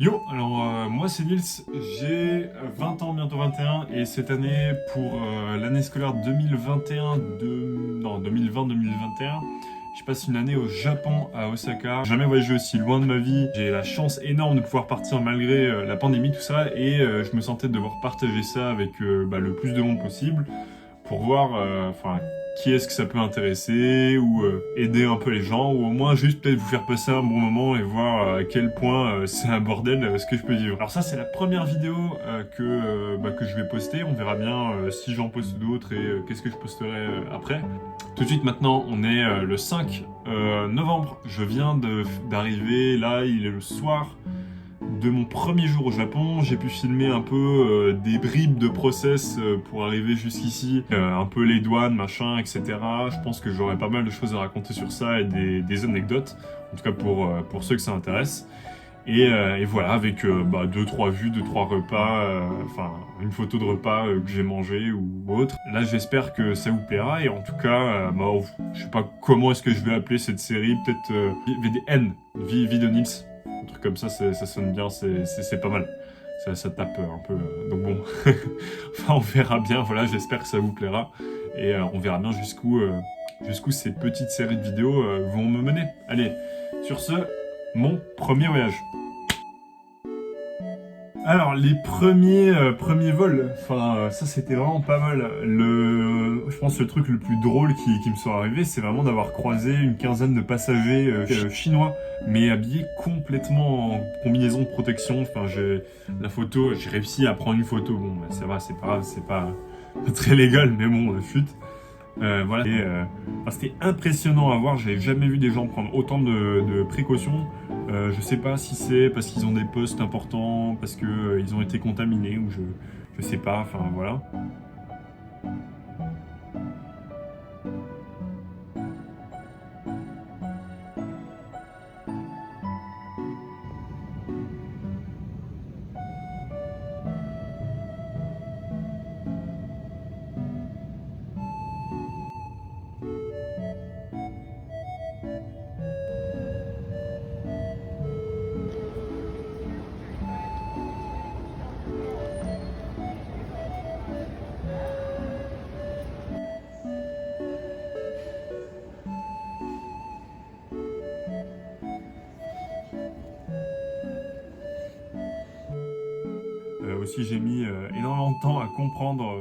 Yo, alors moi c'est Nils, j'ai 20 ans, bientôt 21, et cette année, pour l'année scolaire 2021, non 2020-2021, je passe une année au Japon, à Osaka. J'ai jamais voyagé aussi loin de ma vie, j'ai la chance énorme de pouvoir partir malgré la pandémie, tout ça, et je me sentais de devoir partager ça avec le plus de monde possible, pour voir qui est-ce que ça peut intéresser, ou aider un peu les gens, ou au moins juste peut-être vous faire passer un bon moment et voir à quel point c'est un bordel ce que je peux vivre. Alors ça c'est la première vidéo que je vais poster, on verra bien si j'en poste d'autres et qu'est-ce que je posterai après. Tout de suite maintenant, on est le 5 novembre, je viens d'arriver, là il est le soir de mon premier jour au Japon. J'ai pu filmer un peu des bribes de process pour arriver jusqu'ici, un peu les douanes, machin, etc. Je pense que j'aurai pas mal de choses à raconter sur ça et des anecdotes, en tout cas pour ceux que ça intéresse. Et voilà, avec 2-3 vues, 2-3 repas, une photo de repas que j'ai mangé ou autre. Là, j'espère que ça vous plaira, et en tout cas, je sais pas comment est-ce que je vais appeler cette série, peut-être VDN, Vie de Nils. Un truc comme ça sonne bien, c'est pas mal. Ça tape un peu. Donc bon, enfin, on verra bien. Voilà, j'espère que ça vous plaira. Et on verra bien jusqu'où ces petites séries de vidéos vont me mener. Allez, sur ce, mon premier voyage. Alors, les premiers vols, ça c'était vraiment pas mal. Je pense que le truc le plus drôle qui me soit arrivé, c'est vraiment d'avoir croisé une quinzaine de passagers chinois, mais habillés complètement en combinaison de protection. Enfin, j'ai réussi à prendre une photo. Bon, ça va, c'est pas grave, c'est pas très légal, mais bon, chut. Voilà. Et c'était impressionnant à voir, j'avais jamais vu des gens prendre autant de précautions. Je sais pas si c'est parce qu'ils ont des postes importants, parce que ils ont été contaminés, ou je sais pas, enfin voilà. Aussi, j'ai mis énormément de temps à comprendre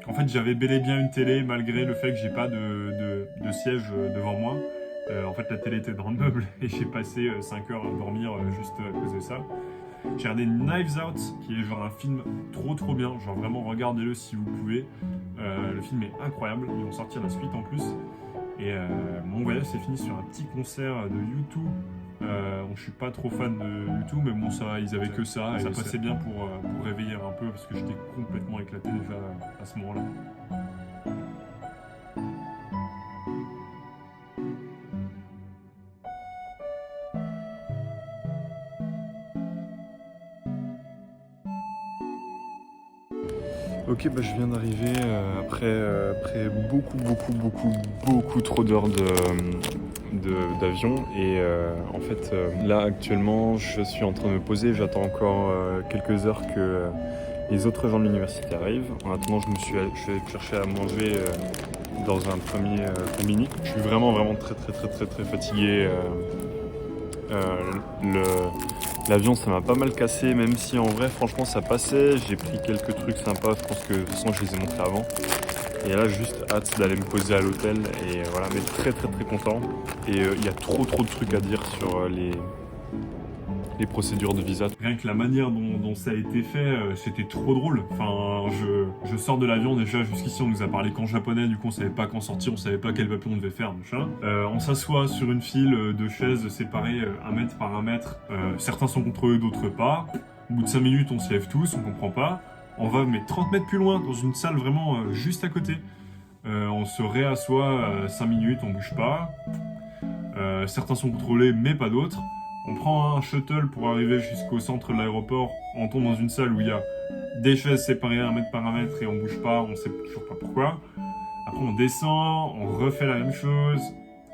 qu'en fait j'avais bel et bien une télé malgré le fait que j'ai pas de siège devant moi. En fait, la télé était dans le meuble et j'ai passé 5 heures à dormir juste à cause de ça. J'ai regardé Knives Out, qui est genre un film trop bien, genre vraiment regardez-le si vous pouvez. Le film est incroyable, ils vont sortir la suite en plus. Et mon voyage s'est fini sur un petit concert de U2. Je suis pas trop fan de U2, mais bon, ça, ils avaient que ça, et ça passait bien pour réveiller un peu, parce que j'étais complètement éclaté déjà à ce moment-là. Ok, je viens d'arriver après beaucoup trop d'heures d'avion, et en fait là actuellement je suis en train de me poser, j'attends encore quelques heures que les autres gens de l'université arrivent. En attendant, je vais chercher à manger dans un premier combini. Je suis vraiment très fatigué. L'avion, ça m'a pas mal cassé, même si en vrai franchement ça passait. J'ai pris quelques trucs sympas, je pense que de toute façon je les ai montrés avant. Et là, juste hâte d'aller me poser à l'hôtel, et voilà, mais très content. Et il y a trop de trucs à dire sur les procédures de visa. Rien que la manière dont ça a été fait, c'était trop drôle. Enfin, je sors de l'avion, déjà jusqu'ici on nous a parlé qu'en japonais, du coup on savait pas quand sortir, on savait pas quel papier on devait faire, machin. On s'assoit sur une file de chaises séparées 1 mètre par 1 mètre. Certains sont contre eux, d'autres pas. Au bout de 5 minutes, on se lève tous, on comprend pas. On va 30 mètres plus loin, dans une salle vraiment juste à côté. On se réassoit 5 minutes, on bouge pas. Certains sont contrôlés, mais pas d'autres. On prend un shuttle pour arriver jusqu'au centre de l'aéroport. On tombe dans une salle où il y a des chaises séparées 1 mètre par 1 mètre et on bouge pas, on sait toujours pas pourquoi. Après on descend, on refait la même chose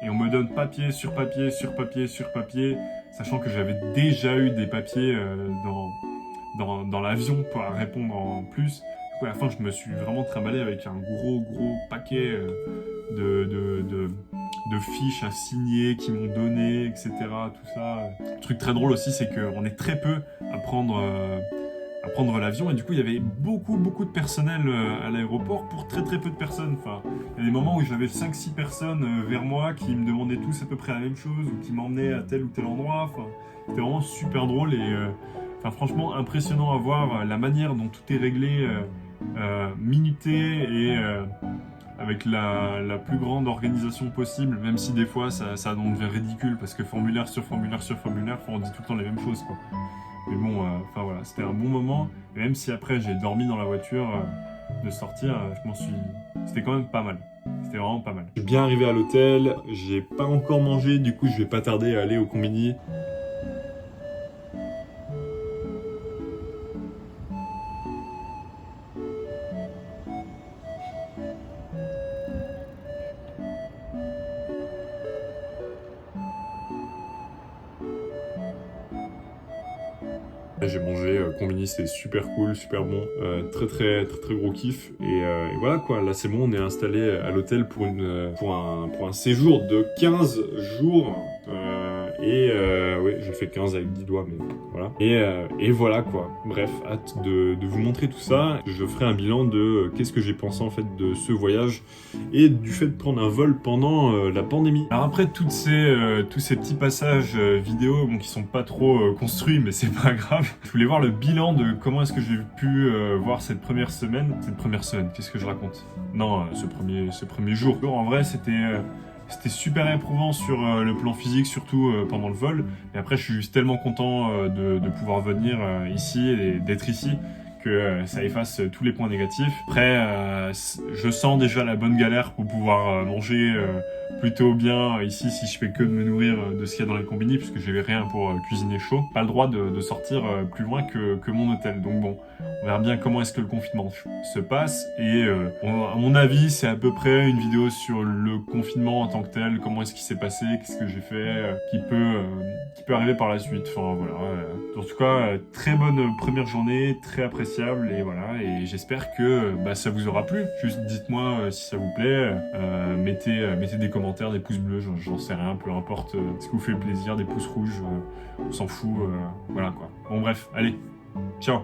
et on me donne papier sur papier sur papier sur papier. sachant que j'avais déjà eu des papiers dans l'avion pour répondre en plus. Du coup, à la fin, je me suis vraiment trimballé avec un gros paquet de fiches à signer qui m'ont donné, etc. Tout ça. Le truc très drôle aussi, c'est qu'on est très peu à prendre l'avion, et du coup il y avait beaucoup de personnel à l'aéroport pour très peu de personnes. Enfin, il y a des moments où j'avais 5-6 personnes vers moi qui me demandaient tous à peu près la même chose ou qui m'emmenaient à tel ou tel endroit. Enfin, c'était vraiment super drôle et enfin, franchement impressionnant à voir la manière dont tout est réglé, minuté et avec la plus grande organisation possible, même si des fois ça en devient ridicule parce que formulaire sur formulaire sur formulaire, on dit tout le temps les mêmes choses, quoi. Mais bon, enfin voilà, c'était un bon moment. Et même si après j'ai dormi dans la voiture de sortir, c'était quand même pas mal. C'était vraiment pas mal. Je suis bien arrivé à l'hôtel, j'ai pas encore mangé, du coup je vais pas tarder à aller au combini. J'ai mangé combini, c'était super cool, super bon, très gros kiff. Et voilà quoi, là c'est bon, on est installé à l'hôtel pour un séjour de 15 jours. Oui, j'ai fait 15 avec 10 doigts, mais voilà. Et voilà quoi. Bref, hâte de vous montrer tout ça. Je ferai un bilan de qu'est-ce que j'ai pensé en fait de ce voyage et du fait de prendre un vol pendant la pandémie. Alors après tous ces petits passages vidéo, bon, qui sont pas trop construits, mais c'est pas grave. Je voulais voir le bilan de comment est-ce que j'ai pu voir cette première semaine. Qu'est-ce que je raconte? Non, ce premier jour. En vrai, c'était super éprouvant sur le plan physique, surtout pendant le vol. Et après, je suis juste tellement content de pouvoir venir ici et d'être ici que ça efface tous les points négatifs. Après, je sens déjà la bonne galère pour pouvoir manger plutôt bien ici si je fais que de me nourrir de ce qu'il y a dans les combini, puisque j'ai rien pour cuisiner chaud. Pas le droit de sortir plus loin que mon hôtel. Donc bon, on verra bien comment est-ce que le confinement se passe. Et à mon avis, c'est à peu près une vidéo sur le confinement en tant que tel, comment est-ce qu'il s'est passé, qu'est-ce que j'ai fait, qui peut arriver par la suite. Enfin voilà. En tout cas, très bonne première journée, très appréciable, et voilà. Et j'espère que ça vous aura plu. Juste dites-moi si ça vous plaît. Mettez des commentaires, des pouces bleus, j'en sais rien, peu importe ce qui vous fait plaisir, des pouces rouges, on s'en fout. Voilà quoi. Bon bref, allez, ciao.